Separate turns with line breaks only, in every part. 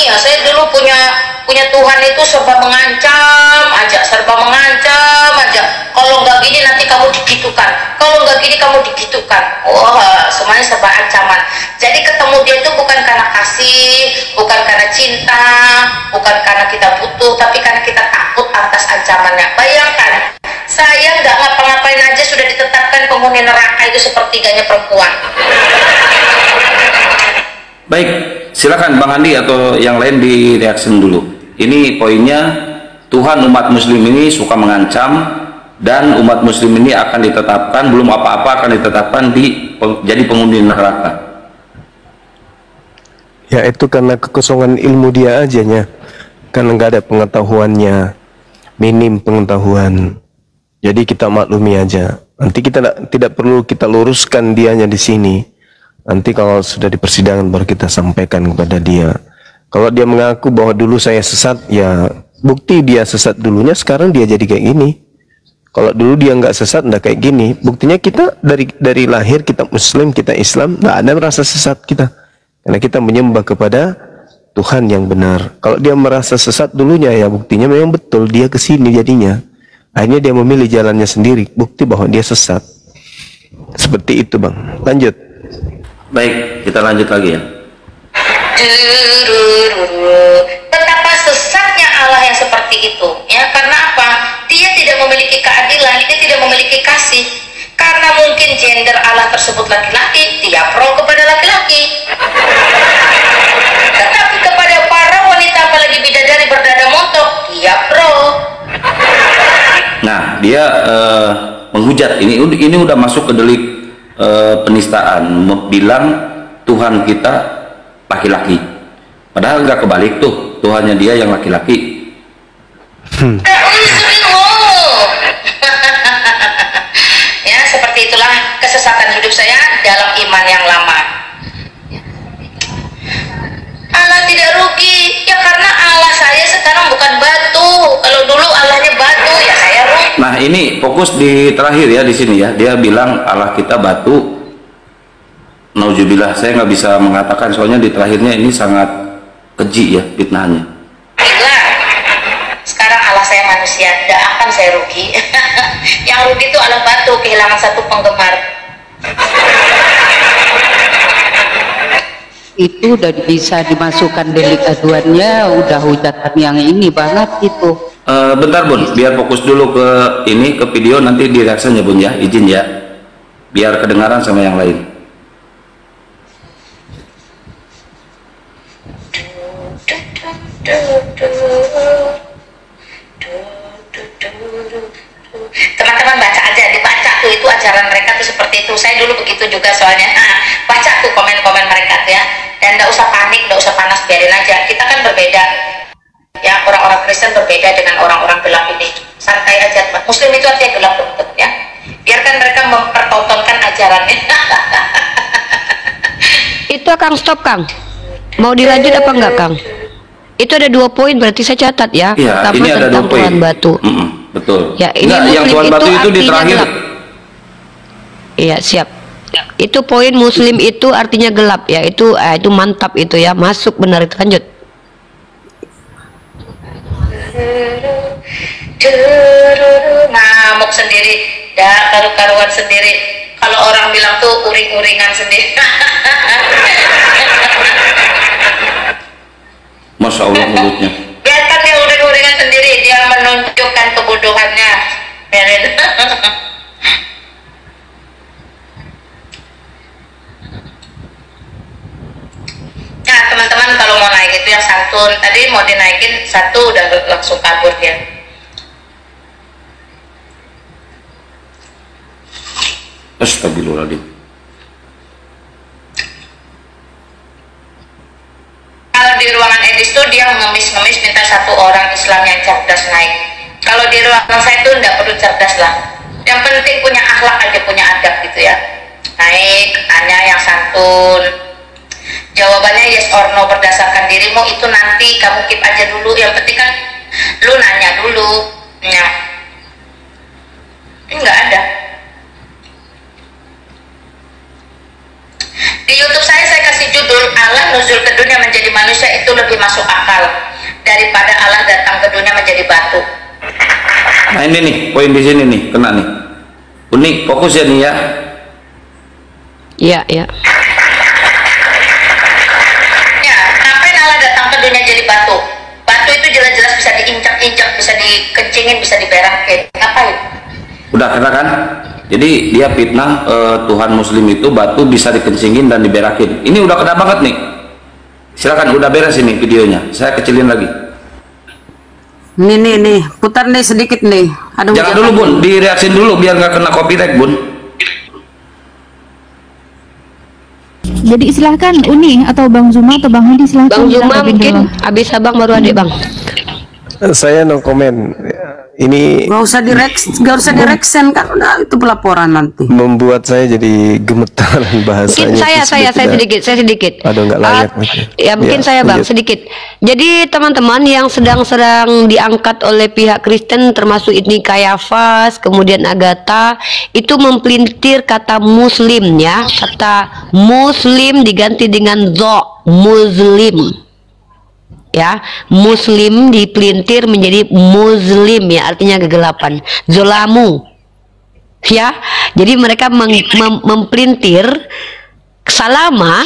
ya, saya dulu punya Tuhan itu serba mengancam aja, kalau nggak gini nanti kamu digitukan, kalau nggak gini kamu digitukan. Wah, semuanya serba ancaman. Jadi ketemu dia itu bukan karena kasih, bukan karena cinta, bukan karena kita butuh, tapi karena kita takut atas ancamannya. Bayangkan, saya nggak ngapa-ngapain aja sudah ditetapkan penghuni neraka itu sepertiganya perempuan.
Baik, silakan Bang Andi atau yang lain di reaction dulu. Ini poinnya, Tuhan umat muslim ini suka mengancam, dan umat muslim ini akan ditetapkan, belum apa-apa akan ditetapkan jadi penghuni neraka.
Ya itu karena kekosongan ilmu dia ajanya, karena nggak ada pengetahuannya, minim pengetahuan. Jadi kita maklumi aja. Nanti kita tidak perlu kita luruskan dianya di sini. Nanti kalau sudah di persidangan baru kita sampaikan kepada dia. Kalau dia mengaku bahwa dulu saya sesat, ya bukti dia sesat dulunya, sekarang dia jadi kayak gini. Kalau dulu dia nggak sesat, nggak kayak gini. Buktinya kita dari lahir kita Muslim, kita Islam, nggak ada merasa sesat kita. Karena kita menyembah kepada Tuhan yang benar. Kalau dia merasa sesat dulunya, ya buktinya memang betul dia kesini jadinya. Akhirnya dia memilih jalannya sendiri, bukti bahwa dia sesat. Seperti itu Bang. Lanjut.
Baik, kita lanjut lagi ya.
Betapa sesatnya Allah yang seperti itu, ya. Karena apa? Dia tidak memiliki keadilan, dia tidak memiliki kasih. Karena mungkin gender Allah tersebut laki-laki, dia pro kepada laki-laki. Tetapi kepada para wanita, apalagi bidadari berdada montok, dia pro.
Nah, dia menghujat. Ini udah masuk ke delik penistaan, bilang Tuhan kita laki-laki, padahal nggak kebalik tuh, Tuhannya dia yang laki-laki.
Ya, seperti itulah kesesatan hidup saya dalam iman yang lama. Allah tidak rugi, ya karena Allah saya sekarang bukan batu. Kalau dulu Allahnya batu, ya saya rugi.
Nah, ini fokus di terakhir ya, di sini ya. Dia bilang Allah kita batu. Nauzubillah, saya nggak bisa mengatakan soalnya di terakhirnya ini sangat keji ya fitnahnya.
Baiklah, sekarang Allah saya manusia, tidak akan saya rugi. Yang rugi itu Allah batu, kehilangan satu penggemar.
Itu udah bisa dimasukkan delik aduannya, udah hujatan yang ini banget itu.
Bentar Bun, biar fokus dulu ke ini, ke video, nanti di reaksinya Bun ya, izin ya, biar kedengaran sama yang lain.
Teman-teman baca aja, dibaca tuh, itu ajaran mereka tuh seperti itu. Saya dulu begitu juga soalnya. Baca tuh komen-komen mereka tuh ya, dan nggak usah panik, nggak usah panas, biarin aja. Kita kan berbeda ya, orang-orang Kristen berbeda dengan orang-orang gelap ini. Santai aja, Muslim itu artinya gelap teman-teman ya. Biarkan mereka mempertontonkan ajarannya.
Itu Kang, stop Kang, mau dilanjut apa enggak Kang? Itu ada 2 poin, berarti saya catat ya.
Ya,
pertama
ini ada
tentang
2 poin.
Tuhan batu.
Betul.
Ya, ini
Enggak, yang Tuhan batu itu di terakhir.
gelap. Iya, siap. Itu poin Muslim itu artinya gelap ya. Itu mantap itu ya, masuk benar itu. Lanjut.
Ngamuk sendiri, dah karu-karuan sendiri. Kalau orang bilang tuh uring-uringan sendiri.
Masya Allah mulutnya.
Biarkan dia uring-uringan sendiri, dia menunjukkan kebodohannya. Biarin. Nah teman-teman, kalau mau naik itu yang santun, tadi mau dinaikin satu udah langsung kabur dia.
Astagfirullahaladzim.
Kalau di ruangan Edis tuh dia ngemis-ngemis minta satu orang Islam yang cerdas naik. Kalau di ruangan saya tuh nggak perlu cerdas lah, yang penting punya akhlak aja, punya adab gitu ya. Naik, tanya yang santun, jawabannya yes or no berdasarkan dirimu, itu nanti kamu keep aja dulu. Yang penting kan lu nanya dulu ya. Ini nggak ada di YouTube saya kasih kasih judul Allah nuzul ke dunia menjadi manusia itu lebih masuk akal daripada Allah datang ke dunia menjadi batu.
Nah ini nih poin di sini nih kena nih. Unik, fokus ya nih ya.
Iya, iya.
Ya, ngapain Allah datang ke dunia jadi batu? Batu itu jelas-jelas bisa diinjak-injak, bisa dikencingin, bisa diberakin. Ngapain?
Udah kena kan? Jadi dia fitnah Tuhan Muslim itu batu bisa dikencingin dan diberakin. Ini udah kena banget nih. Silakan, udah beres ini videonya. Saya kecilin lagi.
Nih, putar nih sedikit nih. Ada
Jangan dulu Bun, direaksin dulu biar nggak kena copyright Bun.
Jadi silahkan Uni atau Bang Zuma atau Bang Hadi silahkan.
Bang Zuma
Kita
mungkin
dulu.
habis abang baru adik bang.
Saya no komen. Ini
Gak usah direksen kan udah itu pelaporan nanti.
membuat saya jadi gemetaran bahasanya.
Mungkin saya sedikit.
Aduh, nggak layak.
Ya mungkin saya bang
lanjut.
sedikit. Jadi teman-teman yang sedang diangkat oleh pihak Kristen termasuk ini Kayafas, kemudian Agatha, itu mempelintir kata Muslim ya, kata Muslim diganti dengan Muslim. Ya, Muslim dipelintir menjadi Muslim ya, artinya kegelapan, zolamu ya. Jadi mereka mempelintir salama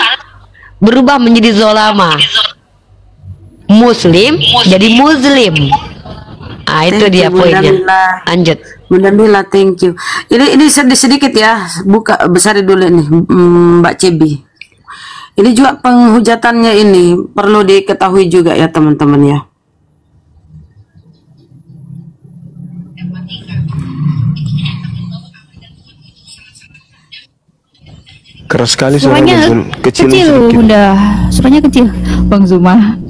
berubah menjadi zolama, Muslim jadi Muslim. Ah itu
Thank
dia
you, Bunda
poinnya.
Mila.
Lanjut.
Bunda Mila, thank you. Ini sedikit ya, buka besar dulu nih, Mbak Cebi. Ini juga penghujatannya ini perlu diketahui juga ya teman-teman ya.
Keras sekali
Suaranya
suaranya Bun. Kecil sedikit.
Bunda. Suaranya kecil, Bang Zuma.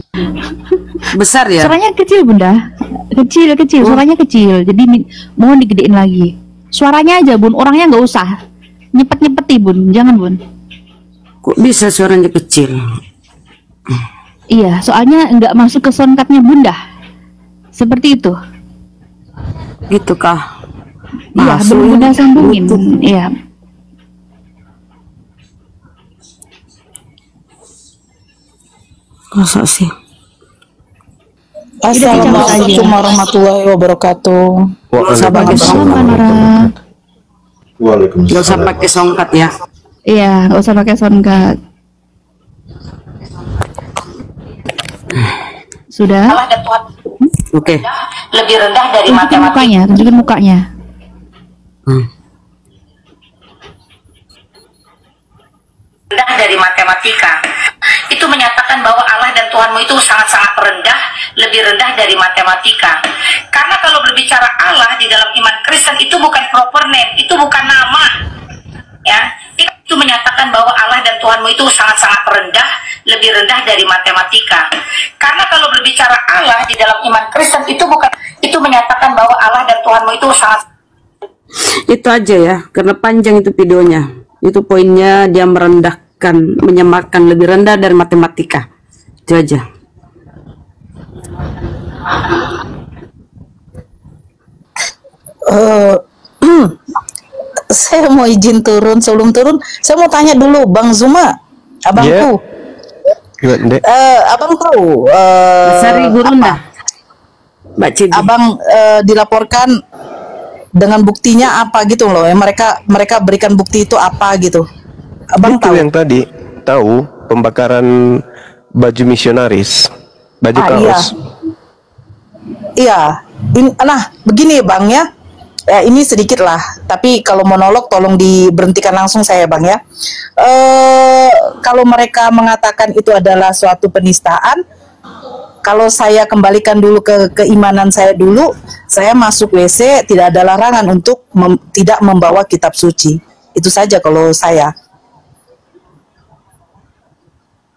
Besar ya?
Suaranya kecil Bunda. Kecil, suaranya kecil. Jadi mohon digedein lagi. Suaranya aja Bun, orangnya nggak usah. Nyepet-nyepeti Bun, jangan Bun.
Kok bisa suaranya kecil?
Iya, soalnya nggak masuk ke soundcardnya Bunda. Seperti itu.
Gitu kah?
Iya,
Masuk
belum
ya.
Bunda sambungin. Iya.
Masa sih?
Assalamualaikum warahmatullahi wabarakatuh.
Nggak usah pakai songkat.
Waalaikumsalam.
Nggak usah pakai songkat ya.
Iya, nggak usah pakai soundcard. Sudah?
Allah dan Tuhan
Oke.
lebih rendah dari
Tunjukin
matematika.
mukanya, tunjukin mukanya.
Rendah dari matematika. Itu menyatakan bahwa Allah dan Tuhanmu itu sangat-sangat rendah, lebih rendah dari matematika. Karena kalau berbicara Allah di dalam iman Kristen itu bukan proper name, itu bukan nama. Ya, itu menyatakan bahwa Allah dan Tuhanmu itu sangat-sangat rendah, lebih rendah dari matematika. Karena kalau berbicara Allah di dalam iman Kristen itu menyatakan bahwa Allah dan Tuhanmu itu sangat.
Itu aja ya, karena panjang itu videonya. Itu poinnya dia merendahkan, menyamarkan lebih rendah dari matematika. Itu aja.
Saya mau izin turun. Sebelum turun, saya mau tanya dulu, Bang Zuma, abangku.
Gimana, Dek?
Abang tahu,
Sari Gurunda. Mbak Cibi.
abang dilaporkan dengan buktinya apa gitu loh? Yang mereka berikan bukti itu apa gitu? Abang
Itu
tahu?
yang tadi tahu pembakaran baju misionaris, baju kaos.
Iya. Nah, begini Bang ya. Ini sedikit lah, tapi kalau monolog tolong diberhentikan langsung saya Bang ya. Kalau mereka mengatakan itu adalah suatu penistaan, kalau saya kembalikan dulu ke keimanan saya dulu, saya masuk WC tidak ada larangan untuk tidak membawa kitab suci. Itu saja kalau saya.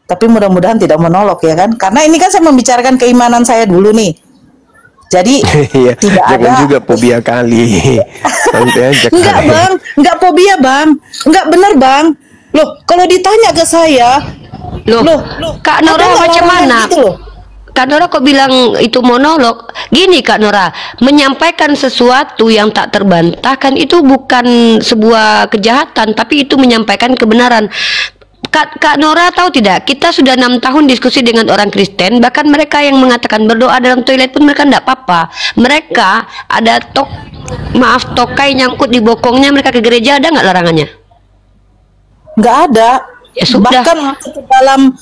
Tapi mudah-mudahan tidak monolog ya kan, karena ini kan saya membicarakan keimanan saya dulu nih. Jadi
Iya,
tidak
jangan
ada
juga fobia kali. Santai aja
enggak
kali.
Bang, enggak fobia Bang, enggak bener Bang. Loh, kalau ditanya ke saya,
Loh, Kak Nora
ada nggak
macam
larangan
mana?
gitu loh?
Kak Nora kok bilang itu monolog? Gini Kak Nora, menyampaikan sesuatu yang tak terbantahkan itu bukan sebuah kejahatan, tapi itu menyampaikan kebenaran. Kak Nora tahu tidak, kita sudah 6 tahun diskusi dengan orang Kristen, bahkan mereka yang mengatakan berdoa dalam toilet pun mereka tidak apa-apa. Mereka ada tokai nyangkut di bokongnya, mereka ke gereja, ada nggak larangannya?
Nggak ada.
Ya sudah.
Bahkan masuk ke dalam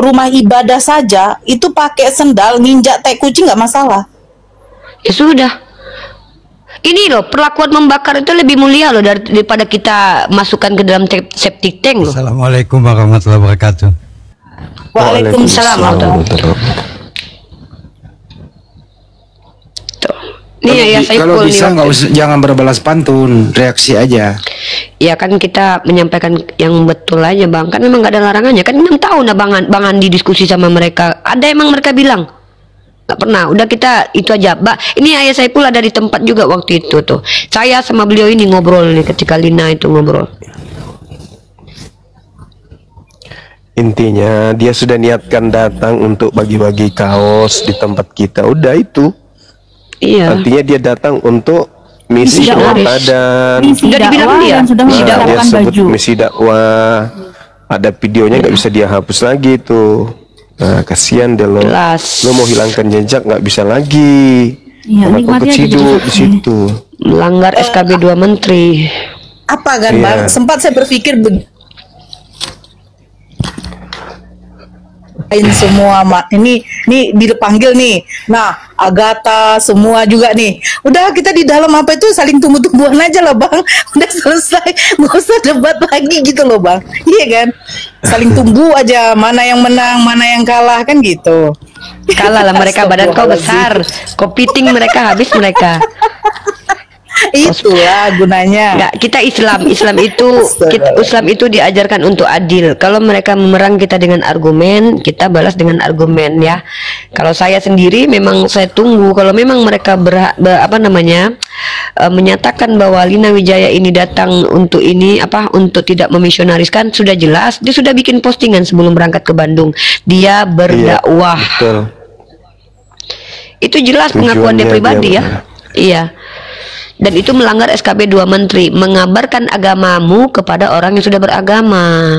rumah ibadah saja itu pakai sendal nginjak tai kucing nggak masalah.
Ya sudah. Ini loh, perlakuan membakar itu lebih mulia loh daripada kita masukkan ke dalam septic tank loh.
Assalamualaikum warahmatullahi wabarakatuh.
Waalaikumsalam warahmatullahi wabarakatuh. Nih ya,
kalau bisa nggak usah, jangan berbalas pantun, reaksi aja.
Ya kan kita menyampaikan yang betul aja bang, kan memang nggak ada larangannya, kan 6 tahun bang Andi diskusi sama mereka, ada emang mereka bilang nggak pernah, udah kita itu aja. Ini ayah saya pula ada di tempat juga waktu itu tuh, saya sama beliau ini ngobrol nih ketika Lina itu ngobrol.
Intinya dia sudah niatkan datang untuk bagi-bagi kaos di tempat kita, udah itu.
Iya.
Artinya dia datang untuk misi Ramadan.
Misi dakwah dan sudah mendapatkan baju.
Misi dakwah. Ada videonya nggak bisa dia hapus lagi tuh. Nah, kasihan deh lo. Lo mau hilangkan jejak nggak bisa lagi.
Iya,
karena kau keciduk di situ.
Melanggar SKB 2 Menteri.
Apa kan bang? Sempat saya berpikir semua ini dipanggil nih. Nah, Agatha semua juga nih. Udah kita di dalam apa itu saling tumbuh-tumbuhan aja lah bang. Udah selesai, nggak usah debat lagi gitu loh bang. Iya kan? Saling tumbuh aja, mana yang menang, mana yang kalah kan gitu.
Kalah lah mereka, badan kau besar, kopiting mereka habis mereka.
Itulah gunanya.
Nggak, kita Islam itu diajarkan untuk adil. Kalau mereka memerang kita dengan argumen, kita balas dengan argumen ya. Kalau saya sendiri memang saya tunggu kalau memang mereka menyatakan bahwa Lina Wijaya ini datang untuk untuk tidak memisionariskan, sudah jelas dia sudah bikin postingan sebelum berangkat ke Bandung. Dia berdakwah.
Iya,
itu jelas pengakuan dia pribadi ya. Iya. Dan itu melanggar SKB 2 Menteri, mengabarkan agamamu kepada orang yang sudah beragama.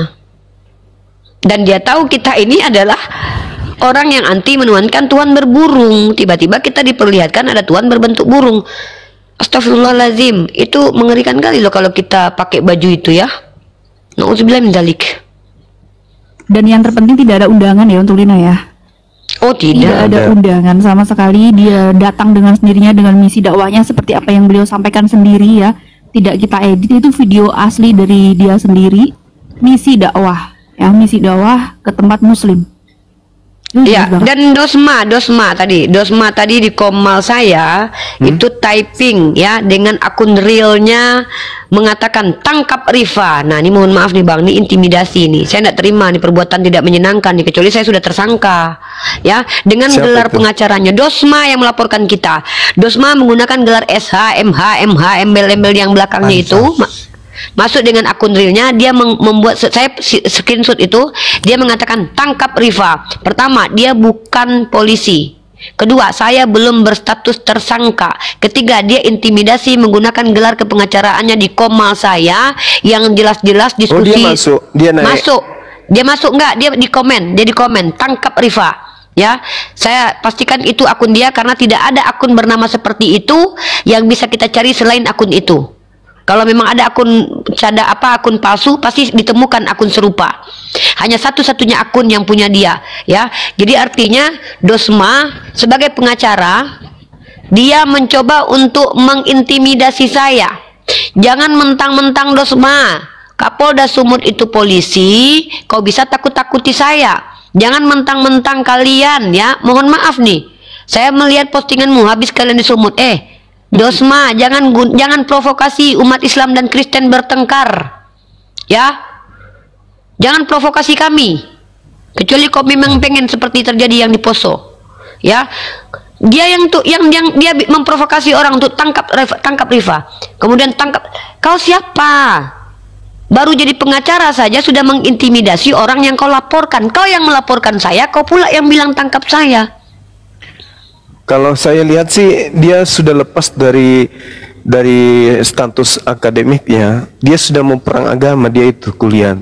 Dan dia tahu kita ini adalah orang yang anti menuhankan Tuhan berburung. Tiba-tiba kita diperlihatkan ada Tuhan berbentuk burung. Astagfirullahaladzim, itu mengerikan kali loh kalau kita pakai baju itu ya. Nauzubillah min dzalik.
Dan yang terpenting tidak ada undangan ya untuk Lina ya.
Oh tidak
ada undangan sama sekali, dia datang dengan sendirinya dengan misi dakwahnya seperti apa yang beliau sampaikan sendiri ya, tidak kita edit, itu video asli dari dia sendiri, misi dakwah ya, misi dakwah ke tempat muslim.
Ya, dan Dosma tadi di komal saya itu typing ya dengan akun realnya mengatakan tangkap Rifa. Nah ini mohon maaf nih bang, ini intimidasi nih, saya tidak terima nih, perbuatan tidak menyenangkan nih, kecuali saya sudah tersangka ya dengan gelar pengacaranya Dosma yang melaporkan kita. Dosma menggunakan gelar SH, MH, MH, embel-embel yang belakangnya itu masuk dengan akun realnya, dia membuat, saya screenshot itu, dia mengatakan tangkap Rifa. Pertama, dia bukan polisi. Kedua, saya belum berstatus tersangka. Ketiga, dia intimidasi menggunakan gelar kepengacaraannya di komal saya yang jelas-jelas diskusi.
Dia masuk, dia naik.
Dia masuk enggak? Dia di komen tangkap Rifa. Ya, saya pastikan itu akun dia karena tidak ada akun bernama seperti itu yang bisa kita cari selain akun itu. Kalau memang ada akun akun palsu, pasti ditemukan akun serupa. Hanya satu-satunya akun yang punya dia, ya. Jadi artinya Dosma sebagai pengacara, dia mencoba untuk mengintimidasi saya. Jangan mentang-mentang Dosma, Kapolda Sumut itu polisi, kau bisa takut-takuti saya. Jangan mentang-mentang kalian, ya. Mohon maaf nih, saya melihat postinganmu habis kalian di Sumut. Dosma, jangan provokasi umat Islam dan Kristen bertengkar, ya. Jangan provokasi kami, kecuali kau memang pengen seperti terjadi yang di Poso, ya. Dia yang dia memprovokasi orang untuk tangkap Rifa, kemudian tangkap. Kau siapa? Baru jadi pengacara saja sudah mengintimidasi orang yang kau laporkan. Kau yang melaporkan saya, kau pula yang bilang tangkap saya.
Kalau saya lihat sih dia sudah lepas dari status akademiknya. Dia sudah mau perang agama, dia itu kuliah.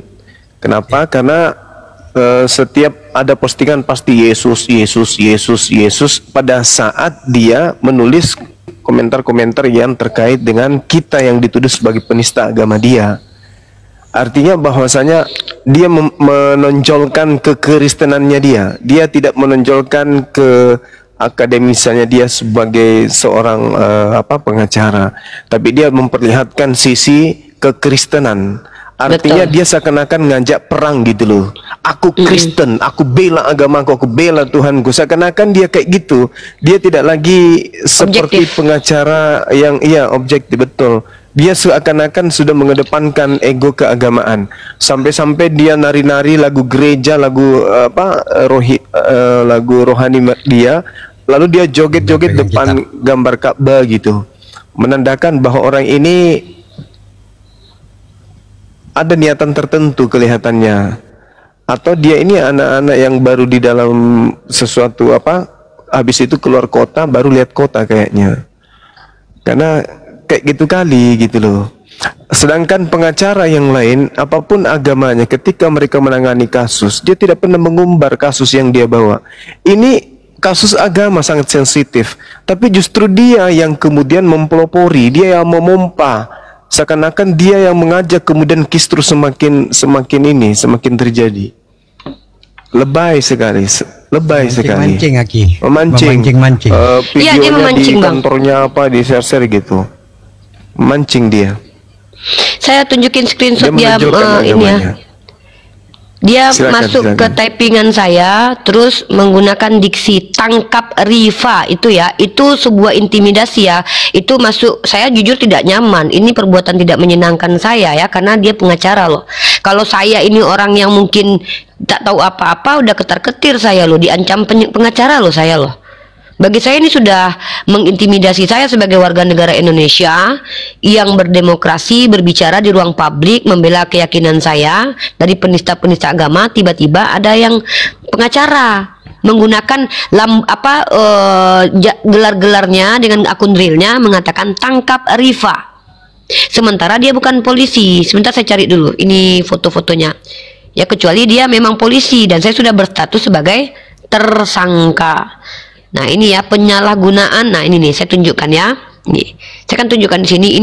Kenapa? Karena setiap ada postingan pasti Yesus, Yesus, Yesus, Yesus pada saat dia menulis komentar-komentar yang terkait dengan kita yang dituduh sebagai penista agama dia. Artinya bahwasanya dia menonjolkan kekristenannya dia. Dia tidak menonjolkan ke akademisannya dia sebagai seorang pengacara, tapi dia memperlihatkan sisi kekristenan. Artinya dia seakan-akan ngajak perang gitu loh. Aku Kristen, aku bela agamaku, aku bela Tuhanku. Seakan-akan dia kayak gitu. Dia tidak lagi seperti pengacara yang objektif, betul. Dia seakan-akan sudah mengedepankan ego keagamaan. Sampai-sampai dia nari-nari lagu gereja, lagu lagu rohani dia. Lalu dia joget-joget depan gambar Ka'bah gitu. Menandakan bahwa orang ini ada niatan tertentu kelihatannya, atau dia ini anak-anak yang baru di dalam sesuatu habis itu keluar kota baru lihat kota kayaknya, karena kayak gitu kali gitu loh. Sedangkan pengacara yang lain apapun agamanya, ketika mereka menangani kasus, dia tidak pernah mengumbar kasus yang dia bawa. Ini kasus agama sangat sensitif, tapi justru dia yang kemudian mempelopori, dia yang memompa. Seakan-akan dia yang mengajak kemudian kisru semakin terjadi. Lebay sekali,
Mancing, Aki.
Memancing.
Iya, dia memancing,
di
Bang.
kantornya di share gitu. Memancing dia.
Saya tunjukin screenshot dia ini ya. Dia masuk ke typingan saya, terus menggunakan diksi tangkap Rifa itu ya, itu sebuah intimidasi ya. Itu masuk, saya jujur tidak nyaman. Ini perbuatan tidak menyenangkan saya ya, karena dia pengacara loh. Kalau saya ini orang yang mungkin tak tahu apa-apa, udah ketar-ketir saya loh, diancam pengacara loh saya loh. Bagi saya ini sudah mengintimidasi saya sebagai warga negara Indonesia yang berdemokrasi, berbicara di ruang publik, membela keyakinan saya dari penista-penista agama. Tiba-tiba ada yang pengacara menggunakan gelar-gelarnya dengan akun realnya mengatakan tangkap Rifa. Sementara dia bukan polisi. Sebentar saya cari dulu ini foto-fotonya. Ya, kecuali dia memang polisi dan saya sudah berstatus sebagai tersangka. Nah, ini ya penyalahgunaan. Nah, ini nih saya tunjukkan ya. Ini saya akan tunjukkan di sini.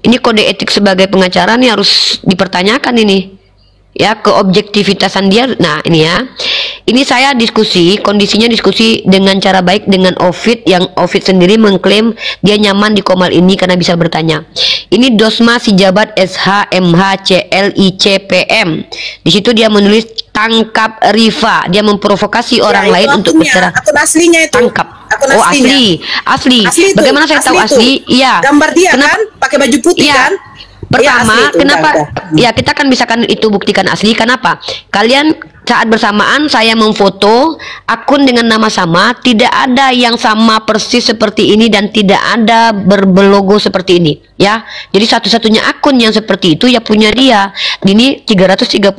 Ini kode etik sebagai pengacara nih harus dipertanyakan ini. Ya, keobjektivitasan dia. Nah, ini ya. Ini saya diskusi, kondisinya diskusi dengan cara baik dengan Ovid, yang Ovid sendiri mengklaim dia nyaman di Komal ini karena bisa bertanya. Ini Dosma si jabat SHMHCLICPM. Di situ dia menulis tangkap Rifa. Dia memprovokasi orang lain untuk bicara.
Akun aslinya itu.
Tangkap.
Akun aslinya.
Asli.
Asli itu,
Bagaimana saya tahu asli? Iya.
Gambar dia kan, pakai baju putih kan?
Pertama,
ya,
kenapa? Ya, kita kan bisa kan itu buktikan asli. Kenapa? Kalian saat bersamaan saya memfoto akun dengan nama sama, tidak ada yang sama persis seperti ini dan tidak ada berlogo seperti ini, ya. Jadi satu-satunya akun yang seperti itu ya punya dia. Ini 335.000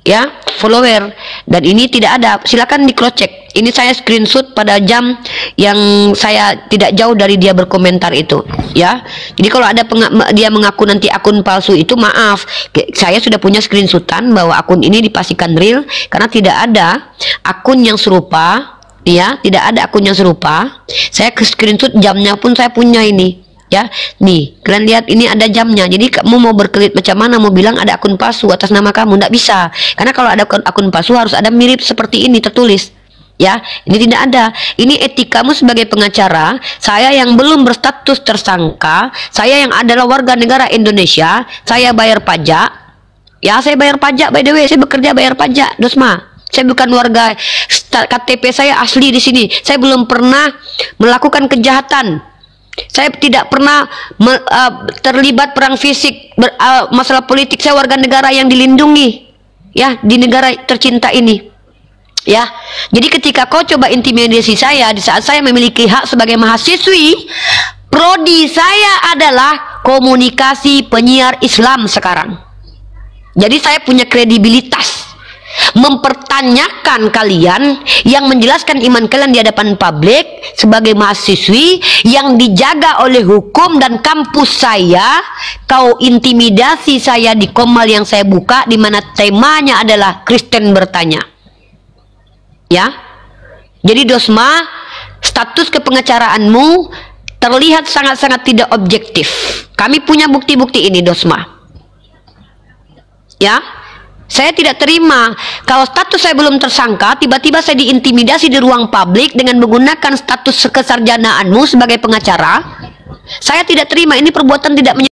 ya follower, dan ini tidak ada. Silakan di cross check. Ini saya screenshot pada jam yang saya tidak jauh dari dia berkomentar itu, ya. Jadi kalau ada dia mengaku nanti akun palsu itu, maaf, saya sudah punya screenshotan bahwa akun ini dipastikan real karena tidak ada akun yang serupa, ya, tidak ada akun yang serupa. Saya screenshot jamnya pun saya punya ini. Ya, nih kalian lihat ini ada jamnya. Jadi kamu mau berkelit macam mana, mau bilang ada akun palsu atas nama kamu, tidak bisa. Karena kalau ada akun palsu harus ada mirip seperti ini tertulis. Ya, ini tidak ada. Ini etikamu sebagai pengacara. Saya yang belum berstatus tersangka, saya yang adalah warga negara Indonesia, saya bayar pajak. Ya, saya bayar pajak, by the way, saya bekerja bayar pajak, Dosma. Saya bukan warga, KTP saya asli di sini. Saya belum pernah melakukan kejahatan. Saya tidak pernah terlibat perang fisik, masalah politik. Saya warga negara yang dilindungi, ya, di negara tercinta ini, ya. Jadi ketika kau coba intimidasi saya di saat saya memiliki hak sebagai mahasiswi, prodi saya adalah komunikasi penyiar Islam sekarang. Jadi saya punya kredibilitas.
mempertanyakan kalian, yang menjelaskan iman kalian di hadapan publik sebagai mahasiswi yang dijaga oleh hukum dan kampus saya. Kau intimidasi saya di Komal yang saya buka, di mana temanya adalah Kristen bertanya. Ya, jadi Dosma, status kepengacaraanmu terlihat sangat-sangat tidak objektif. Kami punya bukti-bukti ini, Dosma. Ya, saya tidak terima kalau status saya belum tersangka, tiba-tiba saya diintimidasi di ruang publik dengan menggunakan status kesarjanaanmu sebagai pengacara. Saya tidak terima, ini perbuatan tidak